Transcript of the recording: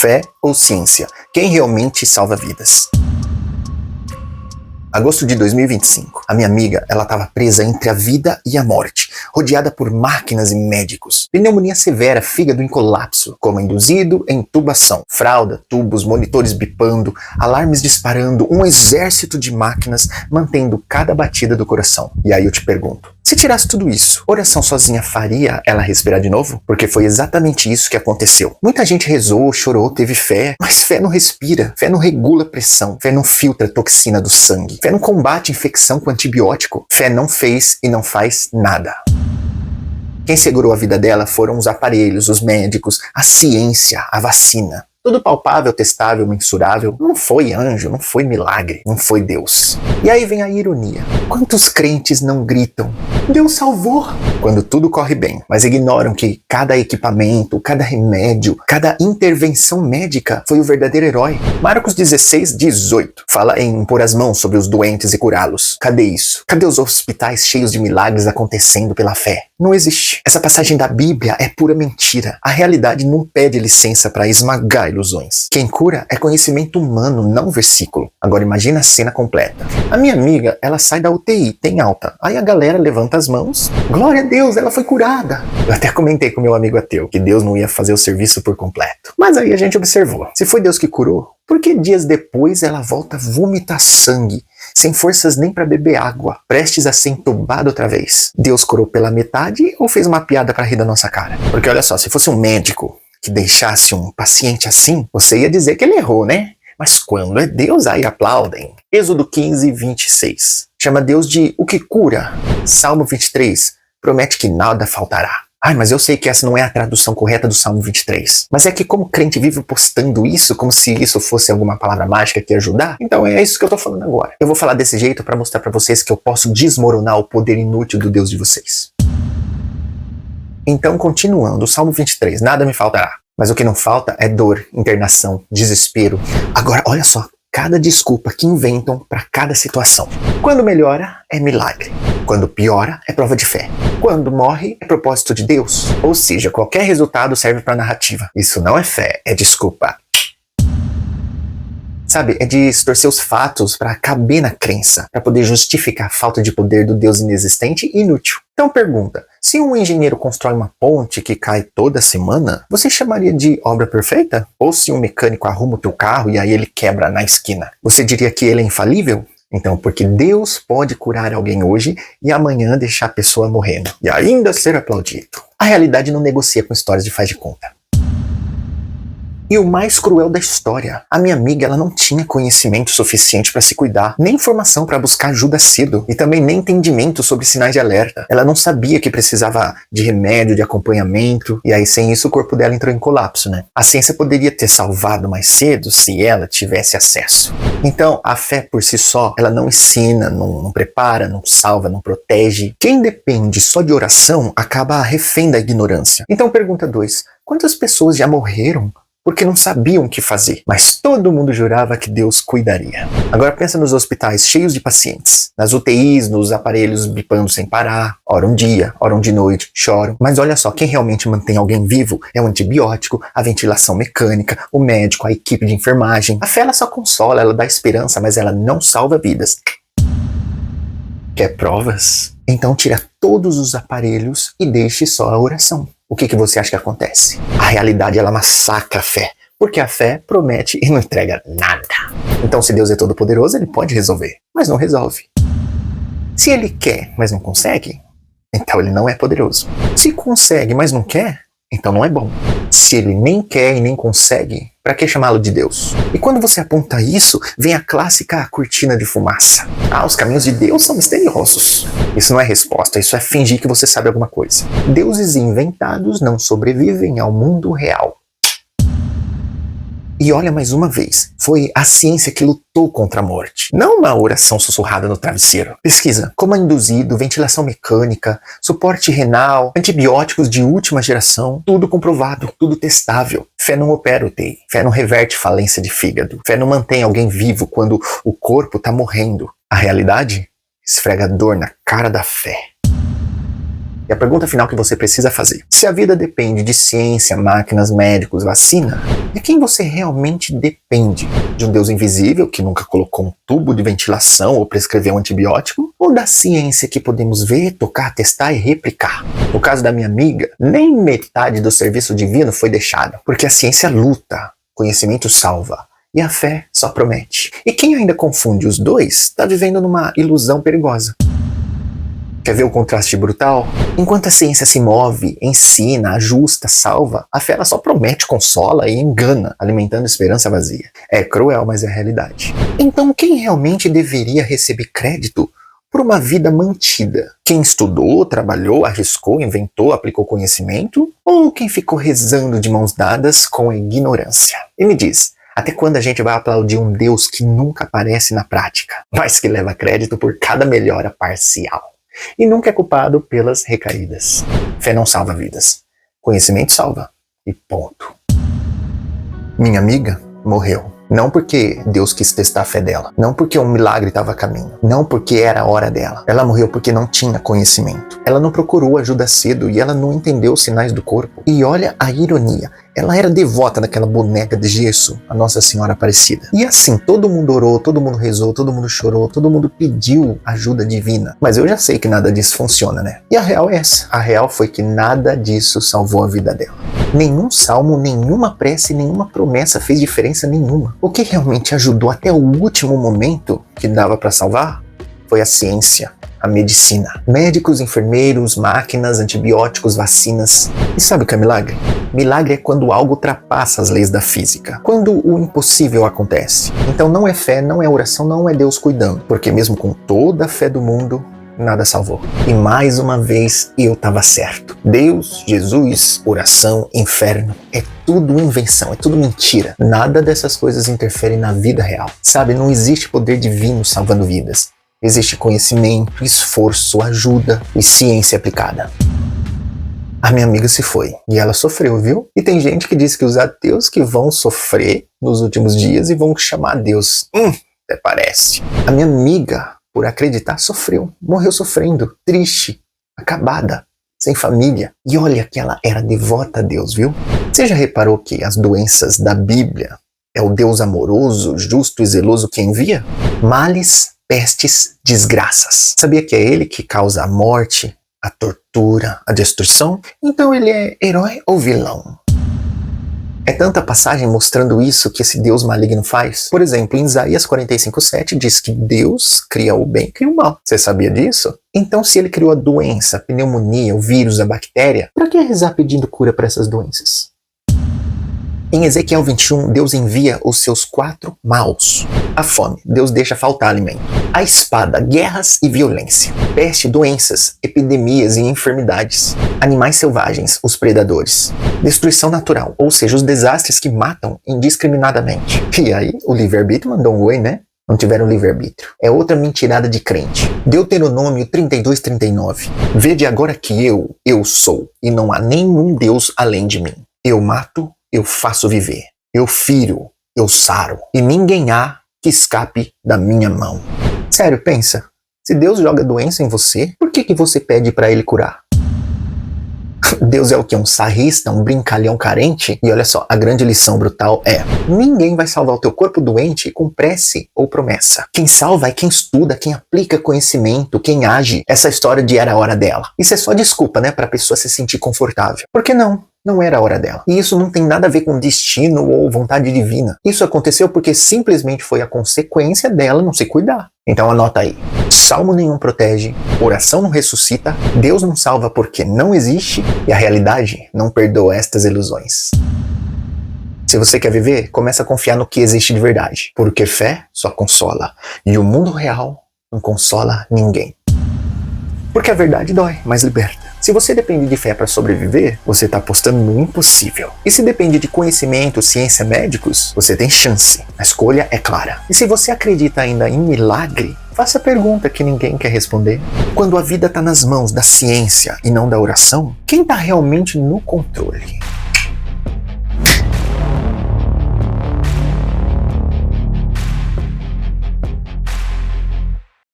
Fé ou ciência? Quem realmente salva vidas? Agosto de 2025. A minha amiga, ela estava presa entre a vida e a morte, rodeada por máquinas e médicos. Pneumonia severa, fígado em colapso, coma induzido, intubação, fralda, tubos, monitores bipando, alarmes disparando, um exército de máquinas mantendo cada batida do coração. E aí eu te pergunto, se tirasse tudo isso, oração sozinha faria ela respirar de novo? Porque foi exatamente isso que aconteceu. Muita gente rezou, chorou, teve fé, mas fé não respira, fé não regula a pressão, fé não filtra a toxina do sangue, fé não combate infecção com antibiótico, fé não fez e não faz nada. Quem segurou a vida dela foram os aparelhos, os médicos, a ciência, a vacina. Tudo palpável, testável, mensurável. Não foi anjo, não foi milagre, não foi Deus. E aí vem a ironia. Quantos crentes não gritam, Deus salvou, quando tudo corre bem, mas ignoram que cada equipamento, cada remédio, cada intervenção médica foi o verdadeiro herói. Marcos 16:18 fala em pôr as mãos sobre os doentes e curá-los. Cadê isso? Cadê os hospitais cheios de milagres acontecendo pela fé? Não existe. Essa passagem da Bíblia é pura mentira. A realidade não pede licença para esmagar ilusões. Quem cura é conhecimento humano, não versículo. Agora imagina a cena completa. A minha amiga, ela sai da UTI, tem alta. Aí a galera levanta as mãos. Glória a Deus, ela foi curada. Eu até comentei com meu amigo ateu que Deus não ia fazer o serviço por completo. Mas aí a gente observou. Se foi Deus que curou, por que dias depois ela volta a vomitar sangue, sem forças nem para beber água, prestes a ser entubada outra vez? Deus curou pela metade ou fez uma piada para rir da nossa cara? Porque olha só, se fosse um médico que deixasse um paciente assim, você ia dizer que ele errou, né? Mas quando é Deus, aí aplaudem. Êxodo 15:26. Chama Deus de o que cura. Salmo 23 promete que nada faltará. Ai, mas eu sei que essa não é a tradução correta do Salmo 23. Mas é que como crente vive postando isso, como se isso fosse alguma palavra mágica que ia ajudar, então é isso que eu tô falando agora. Eu vou falar desse jeito para mostrar para vocês que eu posso desmoronar o poder inútil do Deus de vocês. Então, continuando, o Salmo 23, nada me faltará. Mas o que não falta é dor, internação, desespero. Agora, olha só, cada desculpa que inventam para cada situação. Quando melhora, é milagre. Quando piora, é prova de fé. Quando morre, é propósito de Deus. Ou seja, qualquer resultado serve para narrativa. Isso não é fé, é desculpa. Sabe, é de distorcer os fatos para caber na crença, para poder justificar a falta de poder do Deus inexistente e inútil. Então pergunta, se um engenheiro constrói uma ponte que cai toda semana, você chamaria de obra perfeita? Ou se um mecânico arruma o teu carro e aí ele quebra na esquina, você diria que ele é infalível? Então, porque Deus pode curar alguém hoje e amanhã deixar a pessoa morrendo e ainda ser aplaudido. A realidade não negocia com histórias de faz de conta. E o mais cruel da história, a minha amiga, ela não tinha conhecimento suficiente para se cuidar, nem informação para buscar ajuda cedo, e também nem entendimento sobre sinais de alerta. Ela não sabia que precisava de remédio, de acompanhamento, e aí sem isso o corpo dela entrou em colapso, né? A ciência poderia ter salvado mais cedo se ela tivesse acesso. Então, a fé por si só, ela não ensina, não prepara, não salva, não protege. Quem depende só de oração acaba refém da ignorância. Então, pergunta 2, quantas pessoas já morreram porque não sabiam o que fazer, mas todo mundo jurava que Deus cuidaria? Agora pensa nos hospitais cheios de pacientes, nas UTIs, nos aparelhos bipando sem parar, oram dia, oram de noite, choram. Mas olha só, quem realmente mantém alguém vivo é o antibiótico, a ventilação mecânica, o médico, a equipe de enfermagem. A fé ela só consola, ela dá esperança, mas ela não salva vidas. Quer provas? Então tira todos os aparelhos e deixe só a oração. O que você acha que acontece? A realidade ela massacra a fé, porque a fé promete e não entrega nada. Então se Deus é todo poderoso, ele pode resolver, mas não resolve. Se ele quer, mas não consegue, então ele não é poderoso. Se consegue, mas não quer, então não é bom. Se ele nem quer e nem consegue, para que chamá-lo de Deus? E quando você aponta isso, vem a clássica cortina de fumaça. Ah, os caminhos de Deus são misteriosos. Isso não é resposta, isso é fingir que você sabe alguma coisa. Deuses inventados não sobrevivem ao mundo real. E olha mais uma vez, foi a ciência que lutou contra a morte, não uma oração sussurrada no travesseiro. Pesquisa, coma induzido, ventilação mecânica, suporte renal, antibióticos de última geração, tudo comprovado, tudo testável. Fé não opera UTI, fé não reverte falência de fígado, fé não mantém alguém vivo quando o corpo está morrendo. A realidade esfrega dor na cara da fé. E a pergunta final que você precisa fazer: se a vida depende de ciência, máquinas, médicos, vacina, De quem você realmente depende? De um Deus invisível que nunca colocou um tubo de ventilação ou prescreveu um antibiótico? Ou da ciência que podemos ver, tocar, testar e replicar? No caso da minha amiga, nem metade do serviço divino foi deixado, porque a ciência luta, conhecimento salva, e a fé só promete. E quem ainda confunde os dois está vivendo numa ilusão perigosa. Quer ver o contraste brutal? Enquanto a ciência se move, ensina, ajusta, salva, a fé ela só promete, consola e engana, alimentando esperança vazia. É cruel, mas é a realidade. Então quem realmente deveria receber crédito por uma vida mantida? Quem estudou, trabalhou, arriscou, inventou, aplicou conhecimento? Ou quem ficou rezando de mãos dadas com a ignorância? E me diz, até quando a gente vai aplaudir um Deus que nunca aparece na prática, mas que leva crédito por cada melhora parcial? E nunca é culpado pelas recaídas. Fé não salva vidas. Conhecimento salva. E ponto. Minha amiga morreu. Não porque Deus quis testar a fé dela. Não porque um milagre estava a caminho. Não porque era a hora dela. Ela morreu porque não tinha conhecimento. Ela não procurou ajuda cedo e ela não entendeu os sinais do corpo. E olha a ironia. Ela era devota daquela boneca de gesso, a Nossa Senhora Aparecida. E assim, todo mundo orou, todo mundo rezou, todo mundo chorou, todo mundo pediu ajuda divina. Mas eu já sei que nada disso funciona, né? E a real é essa. A real foi que nada disso salvou a vida dela. Nenhum salmo, nenhuma prece, nenhuma promessa fez diferença nenhuma. O que realmente ajudou até o último momento que dava para salvar foi a ciência, a medicina. Médicos, enfermeiros, máquinas, antibióticos, vacinas. E sabe o que é milagre? Milagre é quando algo ultrapassa as leis da física. Quando o impossível acontece. Então não é fé, não é oração, não é Deus cuidando. Porque mesmo com toda a fé do mundo, nada salvou. E mais uma vez eu estava certo. Deus, Jesus, oração, inferno, é tudo invenção, é tudo mentira. Nada dessas coisas interfere na vida real. Sabe, não existe poder divino salvando vidas. Existe conhecimento, esforço, ajuda e ciência aplicada. A minha amiga se foi e ela sofreu, viu? E tem gente que diz que os ateus que vão sofrer nos últimos dias e vão chamar Deus. Até parece. A minha amiga, por acreditar, sofreu. Morreu sofrendo, triste, acabada, sem família. E olha que ela era devota a Deus, viu? Você já reparou que as doenças da Bíblia é o Deus amoroso, justo e zeloso que envia? Males, pestes, desgraças. Sabia que é ele que causa a morte, a tortura, a destruição? Então ele é herói ou vilão? É tanta passagem mostrando isso que esse Deus maligno faz. Por exemplo, em Isaías 45:7 diz que Deus cria o bem e cria o mal. Você sabia disso? Então se ele criou a doença, a pneumonia, o vírus, a bactéria, para que rezar pedindo cura para essas doenças? Em Ezequiel 21, Deus envia os seus 4 maus. A fome, Deus deixa faltar alimento. A espada, guerras e violência. Peste, doenças, epidemias e enfermidades. Animais selvagens, os predadores. Destruição natural, ou seja, os desastres que matam indiscriminadamente. E aí, o livre-arbítrio mandou um oi, né? Não tiveram livre-arbítrio. É outra mentirada de crente. Deuteronômio 32:39. Vede agora que eu sou, e não há nenhum Deus além de mim. Eu mato, eu faço viver. Eu firo, eu saro. E ninguém há que escape da minha mão. Sério, pensa. Se Deus joga doença em você, por que você pede para ele curar? Deus é o que? Um sarrista, um brincalhão carente? E olha só, a grande lição brutal é: ninguém vai salvar o teu corpo doente com prece ou promessa. Quem salva é quem estuda, quem aplica conhecimento, quem age. Essa história de era a hora dela. Isso é só desculpa, né, pra pessoa se sentir confortável. Por que não? Não era a hora dela. E isso não tem nada a ver com destino ou vontade divina. Isso aconteceu porque simplesmente foi a consequência dela não se cuidar. Então anota aí. Salmo nenhum protege, oração não ressuscita, Deus não salva porque não existe e a realidade não perdoa estas ilusões. Se você quer viver, começa a confiar no que existe de verdade. Porque fé só consola. E o mundo real não consola ninguém. Porque a verdade dói, mas liberta. Se você depende de fé para sobreviver, você está apostando no impossível. E se depende de conhecimento, ciência, médicos, você tem chance. A escolha é clara. E se você acredita ainda em milagre, faça a pergunta que ninguém quer responder. Quando a vida está nas mãos da ciência e não da oração, quem está realmente no controle?